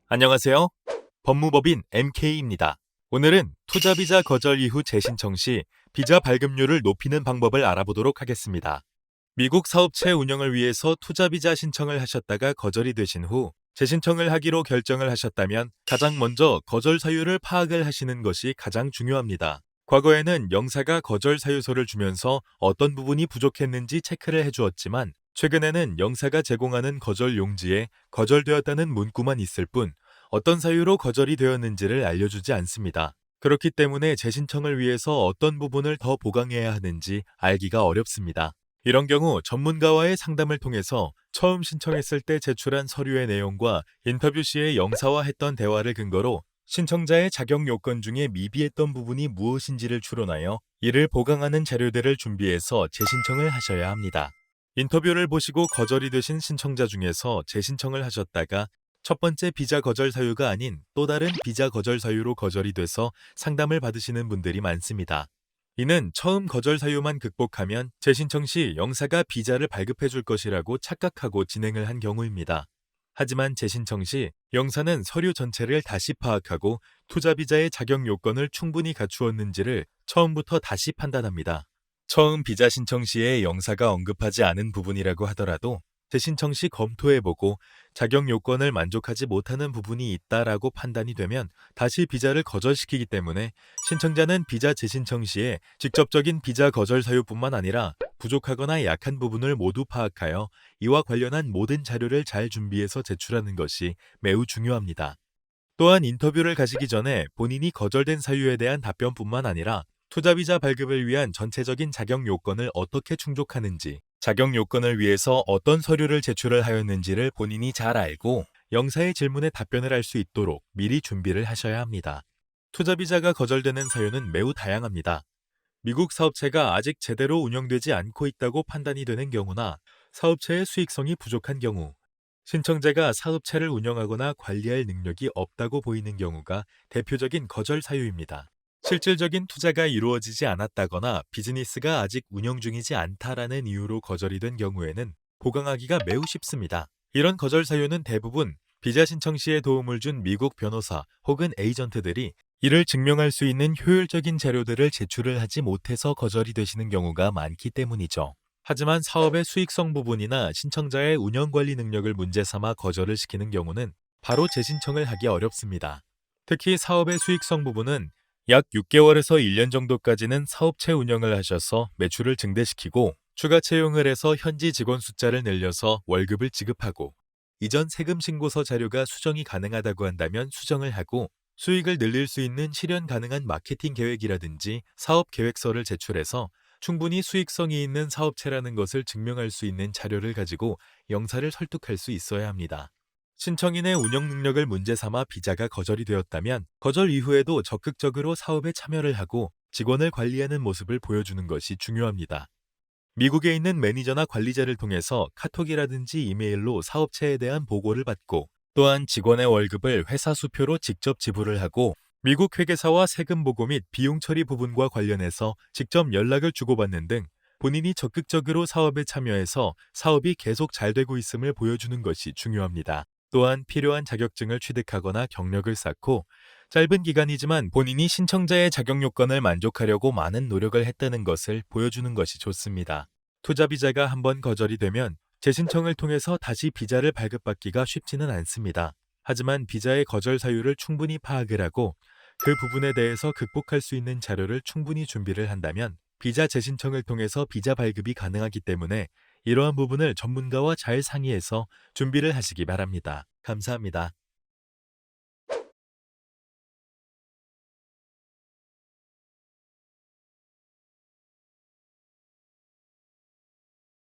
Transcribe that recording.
안녕하세요. 법무법인 MK입니다. 오늘은 투자비자 거절 이후 재신청 시 비자 발급률을 높이는 방법을 알아보도록 하겠습니다. 미국 사업체 운영을 위해서 투자비자 신청을 하셨다가 거절이 되신 후 재신청을 하기로 결정을 하셨다면 가장 먼저 거절 사유를 파악을 하시는 것이 가장 중요합니다. 과거에는 영사가 거절 사유서를 주면서 어떤 부분이 부족했는지 체크를 해주었지만 최근에는 영사가 제공하는 거절 용지에 거절되었다는 문구만 있을 뿐 어떤 사유로 거절이 되었는지를 알려주지 않습니다. 그렇기 때문에 재신청을 위해서 어떤 부분을 더 보강해야 하는지 알기가 어렵습니다. 이런 경우 전문가와의 상담을 통해서 처음 신청했을 때 제출한 서류의 내용과 인터뷰 시에 영사와 했던 대화를 근거로 신청자의 자격 요건 중에 미비했던 부분이 무엇인지를 추론하여 이를 보강하는 자료들을 준비해서 재신청을 하셔야 합니다. 인터뷰를 보시고 거절이 되신 신청자 중에서 재신청을 하셨다가 첫 번째 비자 거절 사유가 아닌 또 다른 비자 거절 사유로 거절이 돼서 상담을 받으시는 분들이 많습니다. 이는 처음 거절 사유만 극복하면 재신청 시 영사가 비자를 발급해 줄 것이라고 착각하고 진행을 한 경우입니다. 하지만 재신청 시 영사는 서류 전체를 다시 파악하고 투자비자의 자격 요건을 충분히 갖추었는지를 처음부터 다시 판단합니다. 처음 비자 신청 시에 영사가 언급하지 않은 부분이라고 하더라도 재신청 시 검토해보고 자격 요건을 만족하지 못하는 부분이 있다라고 판단이 되면 다시 비자를 거절시키기 때문에 신청자는 비자 재신청 시에 직접적인 비자 거절 사유뿐만 아니라 부족하거나 약한 부분을 모두 파악하여 이와 관련한 모든 자료를 잘 준비해서 제출하는 것이 매우 중요합니다. 또한 인터뷰를 가시기 전에 본인이 거절된 사유에 대한 답변뿐만 아니라 투자비자 발급을 위한 전체적인 자격 요건을 어떻게 충족하는지, 자격 요건을 위해서 어떤 서류를 제출을 하였는지를 본인이 잘 알고 영사의 질문에 답변을 할 수 있도록 미리 준비를 하셔야 합니다. 투자비자가 거절되는 사유는 매우 다양합니다. 미국 사업체가 아직 제대로 운영되지 않고 있다고 판단이 되는 경우나 사업체의 수익성이 부족한 경우, 신청자가 사업체를 운영하거나 관리할 능력이 없다고 보이는 경우가 대표적인 거절 사유입니다. 실질적인 투자가 이루어지지 않았다거나 비즈니스가 아직 운영 중이지 않다라는 이유로 거절이 된 경우에는 보강하기가 매우 쉽습니다. 이런 거절 사유는 대부분 비자 신청 시에 도움을 준 미국 변호사 혹은 에이전트들이 이를 증명할 수 있는 효율적인 자료들을 제출을 하지 못해서 거절이 되시는 경우가 많기 때문이죠. 하지만 사업의 수익성 부분이나 신청자의 운영 관리 능력을 문제 삼아 거절을 시키는 경우는 바로 재신청을 하기 어렵습니다. 특히 사업의 수익성 부분은 약 6개월에서 1년 정도까지는 사업체 운영을 하셔서 매출을 증대시키고 추가 채용을 해서 현지 직원 숫자를 늘려서 월급을 지급하고 이전 세금 신고서 자료가 수정이 가능하다고 한다면 수정을 하고 수익을 늘릴 수 있는 실현 가능한 마케팅 계획이라든지 사업 계획서를 제출해서 충분히 수익성이 있는 사업체라는 것을 증명할 수 있는 자료를 가지고 영사를 설득할 수 있어야 합니다. 신청인의 운영 능력을 문제 삼아 비자가 거절이 되었다면 거절 이후에도 적극적으로 사업에 참여를 하고 직원을 관리하는 모습을 보여주는 것이 중요합니다. 미국에 있는 매니저나 관리자를 통해서 카톡이라든지 이메일로 사업체에 대한 보고를 받고 또한 직원의 월급을 회사 수표로 직접 지불을 하고 미국 회계사와 세금 보고 및 비용 처리 부분과 관련해서 직접 연락을 주고받는 등 본인이 적극적으로 사업에 참여해서 사업이 계속 잘 되고 있음을 보여주는 것이 중요합니다. 또한 필요한 자격증을 취득하거나 경력을 쌓고 짧은 기간이지만 본인이 신청자의 자격 요건을 만족하려고 많은 노력을 했다는 것을 보여주는 것이 좋습니다. 투자 비자가 한번 거절이 되면 재신청을 통해서 다시 비자를 발급받기가 쉽지는 않습니다. 하지만 비자의 거절 사유를 충분히 파악을 하고 그 부분에 대해서 극복할 수 있는 자료를 충분히 준비를 한다면 비자 재신청을 통해서 비자 발급이 가능하기 때문에 이러한 부분을 전문가와 잘 상의해서 준비를 하시기 바랍니다. 감사합니다.